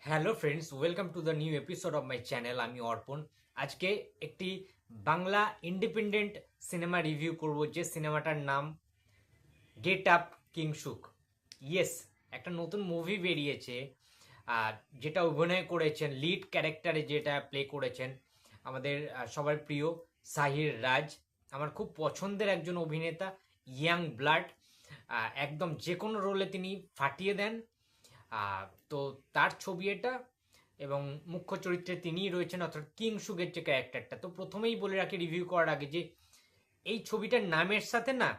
Hello friends, welcome to the new episode of my channel. আমি অর্পণ। আজকে একটি বাংলা ইন্ডিপেন্ডেন্ট সিনেমা রিভিউ করব, যে সিনেমাটার নাম গেট আপ কিংসুক। ইয়েস, একটা নতুন মুভি বেরিয়েছে, আর যেটা অভিনয় করেছেন, লিড ক্যারেক্টারে যেটা প্লে করেছেন আমাদের সবার প্রিয় সাহির রাজ। আমার খুব পছন্দের একজন অভিনেতা, ইয়াং ব্লাড। একদম যে কোনো রোলে তিনি ফাটিয়ে দেন। তো তার ছবি এটা, এবং মুখ্য চরিত্রে তিনিই রয়েছেন, অর্থাৎ কিংসুকের যে ক্যারেক্টারটা। তো প্রথমেই বলে রাখি রিভিউ করার আগে যে এই ছবিটার নামের সাথে না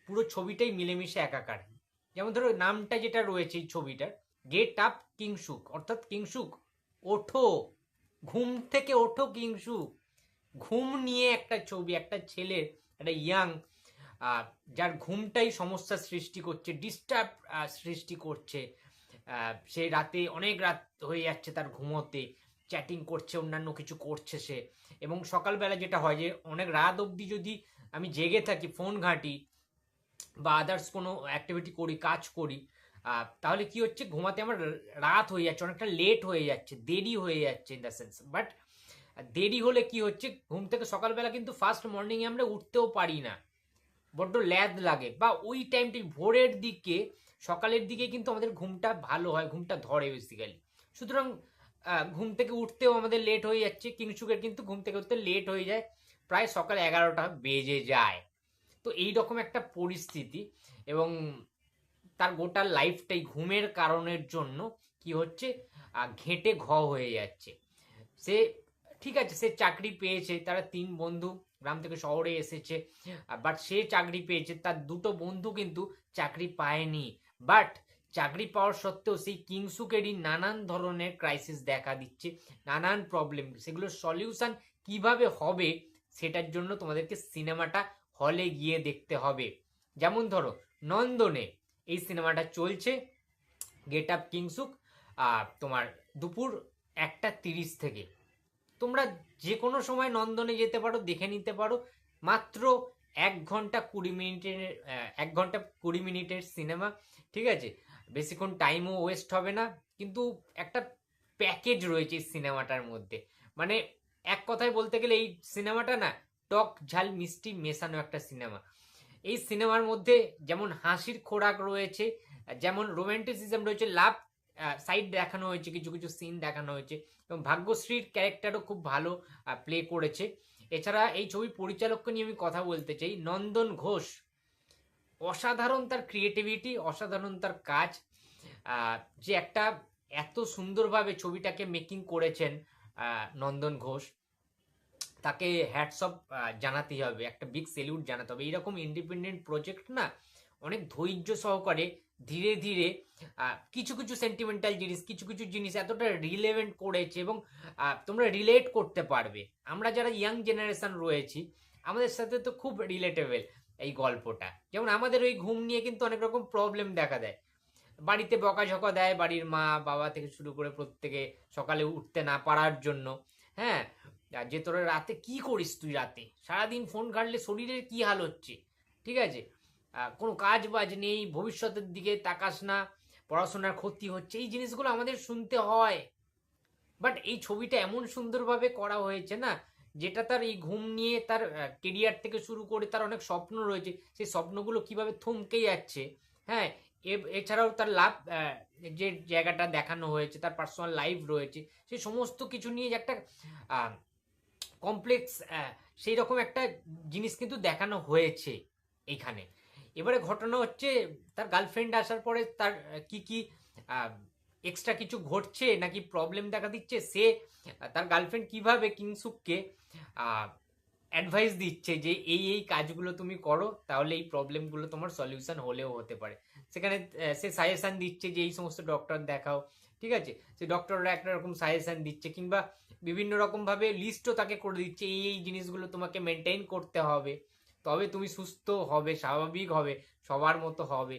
পুরো ছবিটাই মিলেমিশে একাকার। যেমন ধরো নামটা যেটা রয়েছে এই ছবিটার, গেট আপ কিংসুক, অর্থাৎ কিংসুক ওঠো, ঘুম থেকে ওঠো কিংসুক। ঘুম নিয়ে একটা ছবি, একটা ছেলের, একটা ইয়াং, যার ঘুমটাই সমস্যা সৃষ্টি করছে, ডিস্টার্ব সৃষ্টি করছে। সে রাতে অনেক রাত হয়ে যাচ্ছে তার ঘুমোতে, চ্যাটিং করছে, অন্যান্য কিছু করছে সে। এবং সকালবেলা যেটা হয় যে অনেক রাত অবধি যদি আমি জেগে থাকি, ফোন ঘাঁটি বা আদার্স কোনো অ্যাক্টিভিটি করি, কাজ করি, তাহলে কি হচ্ছে, ঘুমাতে আমার রাত হয়ে যাচ্ছে, অনেকটা লেট হয়ে যাচ্ছে, দেরি হয়ে যাচ্ছে ইন দ্য সেন্স। বাট দেরি হলে কি হচ্ছে, ঘুম থেকে সকালবেলা কিন্তু ফার্স্ট মর্নিংয়ে আমরা উঠতেও পারি না, বড্ড ল্যাদ লাগে। বা ওই টাইমটি ভোরের দিকে, সকালের দিকে কিন্তু আমাদের ঘুমটা ভালো হয়, ঘুমটা ধরে বেসিক্যালি। সুতরাং ঘুম থেকে উঠতেও আমাদের লেট হয়ে যাচ্ছে। কিংসুকের কিন্তু ঘুম থেকে উঠতে লেট হয়ে যায়, প্রায় সকাল 11টা বেজে যায়। তো এই রকম একটা পরিস্থিতি, এবং তার গোটা লাইফটাই ঘুমের কারণের জন্য কি হচ্ছে, ঘেঁটে হয়ে যাচ্ছে সে। ঠিক আছে, সে চাকরি পেয়েছে, তারা তিন বন্ধু গ্রাম থেকে শহরে এসেছে, বাট সে চাকরি পেয়েছে, তার দুটো বন্ধু কিন্তু চাকরি পায়নি। বাট চাকরি পাওয়ার সত্ত্বেও সেই কিংসুকেরই নানান ধরনের ক্রাইসিস দেখা দিচ্ছে, নানান প্রবলেম, সেগুলোর সলিউশন কিভাবে হবে সেটার জন্য তোমাদেরকে সিনেমাটা হলে গিয়ে দেখতে হবে। যেমন ধরো নন্দনে এই সিনেমাটা চলছে, গেট আপ কিংসুক, তোমার দুপুর 1:30 থেকে। তোমরা যে কোনো সময় নন্দনে যেতে পারো, দেখে নিতে পারো। মাত্র 1 ঘন্টা 20 মিনিটের, 1 ঘন্টা 20 মিনিটের সিনেমা। ঠিক আছে, বেশিক্ষণ টাইমও ওয়েস্ট হবে না। কিন্তু একটা প্যাকেজ রয়েছে এই সিনেমাটার মধ্যে। মানে এক কথায় বলতে গেলে এই সিনেমাটা না টক ঝাল মিষ্টি মেশানো একটা সিনেমা। এই সিনেমার মধ্যে যেমন হাসির খোরাক রয়েছে, যেমন রোম্যান্টিসিজম রয়েছে, লাভ সাইড দেখানো হয়েছে, কিছু কিছু সিন দেখানো হয়েছে, এবং ভাগ্যশ্রীর ক্যারেক্টারও খুব ভালো প্লে করেছে। এছাড়া এই ছবির পরিচালককে নিয়ে আমি কথা বলতে চাই, নন্দন ঘোষ। অসাধারণ তার ক্রিয়েটিভিটি, অসাধারণ তার কাজ। যে একটা এত সুন্দরভাবে ছবিটাকে মেকিং করেছেন নন্দন ঘোষ, তাকে হ্যাটস অফ জানাতেই হবে, একটা বিগ সেলিউট জানাতে হবে। এইরকম ইন্ডিপেন্ডেন্ট প্রজেক্ট না অনেক ধৈর্য সহকারে ধীরে ধীরে কিছু কিছু সেন্টিমেন্টাল জিনিস, কিছু কিছু জিনিস এতটা রিলেভেন্ট করেছে, এবং তোমরা রিলেট করতে পারবে। আমরা যারা ইয়াং জেনারেশন রয়েছি, আমাদের সাথে তো খুব রিলেটেবল এই গল্পটা। যেমন আমাদের ওই ঘুম নিয়ে কিন্তু অনেক রকম প্রবলেম দেখা দেয়, বাড়িতে বকাঝকা দেয় বাড়ির মা বাবা থেকে শুরু করে প্রত্যেকে, সকালে উঠতে না পারার জন্য। হ্যাঁ, যে তোরা রাতে কি করিস, তুই রাতে সারাদিন ফোন ঘাটলে শরীরের কি হাল হচ্ছে। ঠিক আছে, কোনো কাজ বাজ নেই, ভবিষ্যতের দিকে তাকাস না, পড়াশোনার ক্ষতি হচ্ছে, এই জিনিসগুলো আমাদের শুনতে হয়। বাট এই ছবিটা এমন সুন্দরভাবে করা হয়েছে না, যেটা তার এই ঘুম নিয়ে, তার কেরিয়ার থেকে শুরু করে তার অনেক স্বপ্ন রয়েছে, সেই স্বপ্নগুলো কিভাবে থমকে যাচ্ছে। হ্যাঁ, এছাড়াও তার লাভ, যে জায়গাটা দেখানো হয়েছে, তার পার্সোনাল লাইফ রয়েছে, সেই সমস্ত কিছু নিয়ে যে একটা কমপ্লেক্স, সেই রকম একটা জিনিস কিন্তু দেখানো হয়েছে এইখানে। এবারে ঘটনা হচ্ছে, তার গার্লফ্রেন্ড আসার পরে তার কি কি এক্সট্রা কিছু ঘটছে, নাকি প্রবলেম দেখা দিচ্ছে, সে তার গার্লফ্রেন্ড কিভাবে কিংসুককে অ্যাডভাইস দিচ্ছে যে এই এই কাজগুলো তুমি করো, তাহলে এই প্রবলেমগুলো তোমার সলিউশন হলেও হতে পারে। সেখানে সে সাজেশন দিচ্ছে যে এই সমস্ত ডক্টর দেখাও। ঠিক আছে, সে ডক্টররা একটা রকম সাজেশন দিচ্ছে, কিংবা বিভিন্ন রকমভাবে লিস্টও তাকে করে দিচ্ছে, এই এই জিনিসগুলো তোমাকে মেনটেন করতে হবে, তবে তুমি সুস্থ হবে, স্বাভাবিক হবে, সবার মতো হবে।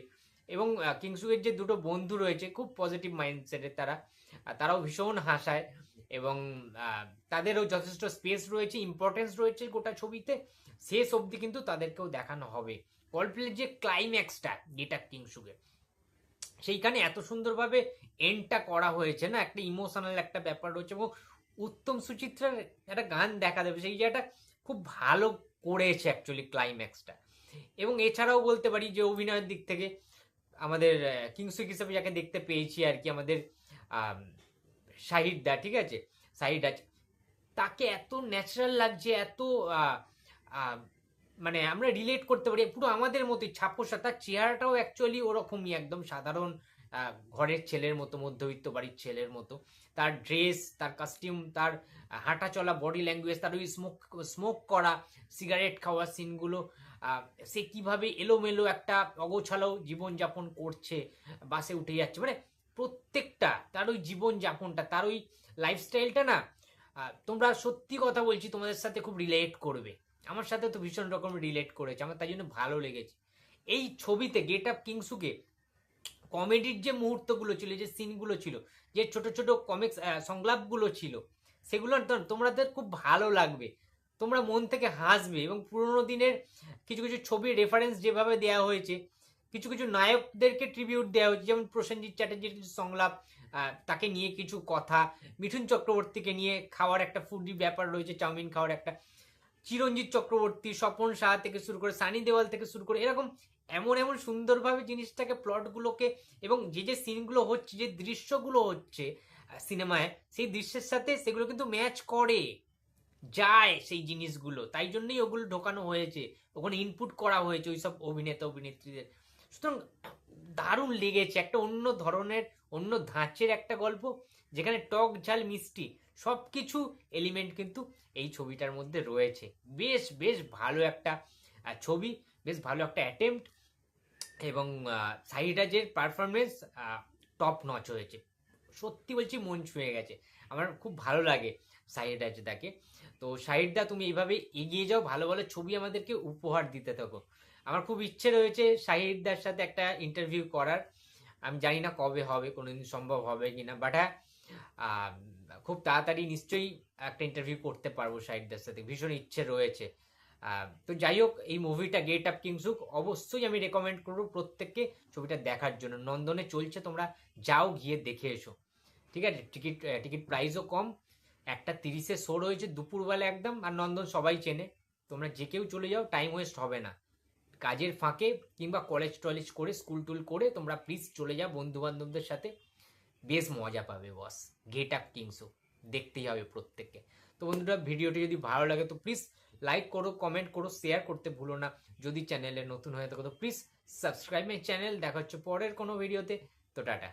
এবং কিংসুকের যে দুটো বন্ধু রয়েছে খুব পজিটিভ মাইন্ডসেটের, তারাও ভীষণ হাসায়, এবং তাদেরও যথেষ্ট স্পেস রয়েছে, ইম্পর্টেন্স রয়েছে গোটা ছবিতে। শেষ অবধি কিন্তু তাদেরকেও দেখানো হবে। গল্পের যে ক্লাইম্যাক্সটা, যেটা কিংসুকের, সেইখানে এত সুন্দরভাবে এন্ডটা করা হয়েছে না, একটা ইমোশনাল একটা ব্যাপার রয়েছে, এবং উত্তম সুচিত্রার একটা গান দেখা দেবে, সেই জায়গাটা খুব ভালো করেছে অ্যাকচুয়ালি ক্লাইম্যাক্সটা। এবং এছাড়াও বলতে পারি যে অভিনয়ের দিক থেকে আমাদের কিংসুক হিসেবে যাকে দেখতে পেয়েছি আর কি, আমাদের শাহিদ দা, ঠিক আছে, শাহিদ আছে, তাকে এত ন্যাচারাল লাগছে, এত আহ, আহ, মানে আমরা রিলেট করতে পারি পুরো আমাদের মতোই ছাপোষা। তার চেহারাটাও অ্যাকচুয়ালি ওরকমই, একদম সাধারণ ঘরের ছেলের মতো, মধ্যবিত্ত বাড়ির ছেলের মতো। তার ড্রেস, তার কস্টিউম, তার হাঁটা চলা, বডি ল্যাঙ্গুয়েজ, তার ওই স্মোক করা, সিগারেট খাওয়ার সিনগুলো, সে কিভাবে এলোমেলো একটা অগোছালো জীবনযাপন করছে, বাসে উঠে যাচ্ছে, মানে প্রত্যেকটা তার ওই জীবনযাপনটা, তার ওই লাইফস্টাইলটা না, তোমরা সত্যি কথা বলছি তোমাদের সাথে খুব রিলেট করবে। আমার সাথে তো ভীষণ রকম রিলেট করেছে, আমার তাই জন্য ভালো লেগেছে। এই ছবিতে গেট আপ কিংসুকে কমেডির যে মুহূর্তগুলো ছিল, যে সিনগুলো ছিল, যে ছোট ছোট কমিক্স সংলাপগুলো ছিল, সেগুলো তোমাদের খুব ভালো লাগবে, তোমরা মন থেকে হাসবে। এবং পুরোনো দিনের কিছু কিছু ছবির রেফারেন্স যেভাবে দেওয়া হয়েছে, কিছু কিছু নায়কদেরকে ট্রিবিউট দেওয়া হয়েছে, যেমন প্রসেনজিৎ চ্যাটার্জির কিছু সংলাপ, তাকে নিয়ে কিছু কথা, মিঠুন চক্রবর্তীকে নিয়ে খাওয়ার একটা ফুডি ব্যাপার রয়েছে, চাউমিন খাওয়ার একটা, চিরঞ্জিত চক্রবর্তী, স্বপন সাহা থেকে শুরু করে, সানি দেওয়াল থেকে শুরু করে, এরকম এমন এমন সুন্দরভাবে জিনিসটাকে, প্লটগুলোকে, এবং যে যে সিনগুলো হচ্ছে, যে দৃশ্যগুলো হচ্ছে সিনেমায়, সেই দৃশ্যের সাথে সেগুলো কিন্তু ম্যাচ করে যায় সেই জিনিসগুলো, তাই জন্যই ওগুলো ঢোকানো হয়েছে, ওখানে ইনপুট করা হয়েছে ওই সব অভিনেতা অভিনেত্রীদের। সুতরাং দারুণ লেগেছে, একটা অন্য ধরনের, অন্য ধাঁচের একটা গল্প, যেখানে টক ঝাল মিষ্টি সব কিছু এলিমেন্ট কিন্তু এই ছবিটার মধ্যে রয়েছে। বেশ বেশ ভালো একটা ছবি, বেশ ভালো একটা অ্যাটেম্প্ট, এবং সাইরাজের পারফরমেন্স টপ নচ হয়েছে, সত্যি বলছি মন ছুঁয়ে গেছে, আমার খুব ভালো লাগে সাইরাজ দাকে। তো সাইরদা, তুমি এইভাবে এগিয়ে যাও, ভালো ভালো ছবি আমাদেরকে উপহার দিতে থাকো। আমার খুব ইচ্ছে রয়েছে শাহিদদার সাথে একটা ইন্টারভিউ করার, আমি জানি না কবে হবে, কোনোদিন সম্ভব হবে কিনা, বাট হ্যাঁ, খুব তাড়াতাড়ি নিশ্চয়ই একটা ইন্টারভিউ করতে পারবো শাহিদদার সাথে, ভীষণ ইচ্ছে রয়েছে। তো যাই হোক, এই মুভিটা গেট আপ কিংসুক অবশ্যই আমি রেকমেন্ড করবো প্রত্যেককে ছবিটা দেখার জন্য। নন্দনে চলছে, তোমরা যাও, গিয়ে দেখে এসো, ঠিক আছে। টিকিট টিকিট প্রাইসও কম, 1:30 শো রয়েছে দুপুরবেলা একদম, আর নন্দন সবাই চেনে, তোমরা যে কেউ চলে যাও, টাইম ওয়েস্ট হবে না। কাজের ফাঁকে কিংবা কলেজ টলেজ করে, স্কুল টুল করে তোমরা প্লিজ চলে যাও বন্ধু বান্ধবদের সাথে, বেশ মজা পাবে বস। গেট আপ কিংসুক দেখতেই হবে প্রত্যেককে। তো বন্ধুরা, ভিডিওটি যদি ভালো লাগে তো প্লিজ লাইক করো, কমেন্ট করো, শেয়ার করতে ভুলো না। যদি চ্যানেলে নতুন হয়ে থাকো তো প্লিজ সাবস্ক্রাইব মাই চ্যানেল। দেখা হচ্ছে পরের কোনো ভিডিওতে। তো টাটা।